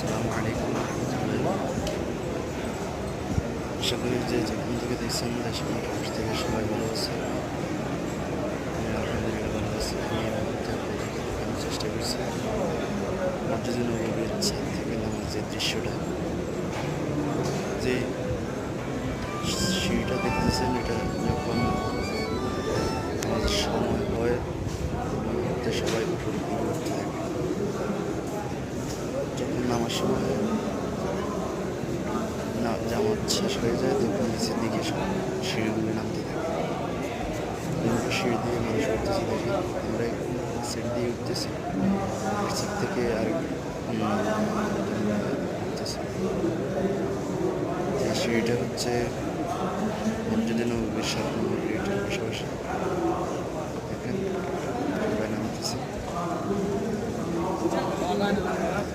আসসালামু আলাইকুম রহমতুল্লাহ। আশা করি যে যেখান থেকে দেখছেন দেশ এবং প্রবাস থেকে সবাই ভালো আছে। আমি আলহামদুলিল্লাহ ভালো আছি। আমি এই মুহূর্তে আপনাদেরকে দেখানোর চেষ্টা করছি মসজিদে নববীর ছাদ থেকে নামার যে দৃশ্যটা, যে সিঁড়িটা দেখতেছেন, এটা যখন আমাদের সময় হয় মুহূর্তে সবাই উপর দিকে উঠতে থাকে। যখন নামার সময় না জামাত শেষ হয়ে যায় তখন নিচের দিকে সব সিঁড়িগুলো নামতে থাকে। সিঁড়ি দিয়ে মানুষ উঠতেছে দেখি, আমরা সিঁড়ি দিয়ে উঠতেছি, এক সিট থেকে আরেক উঠতেছি। এই সিঁড়িটা হচ্ছে মসজিদে নববীর 7 নম্বর গেটের পাশাপাশি। দেখেন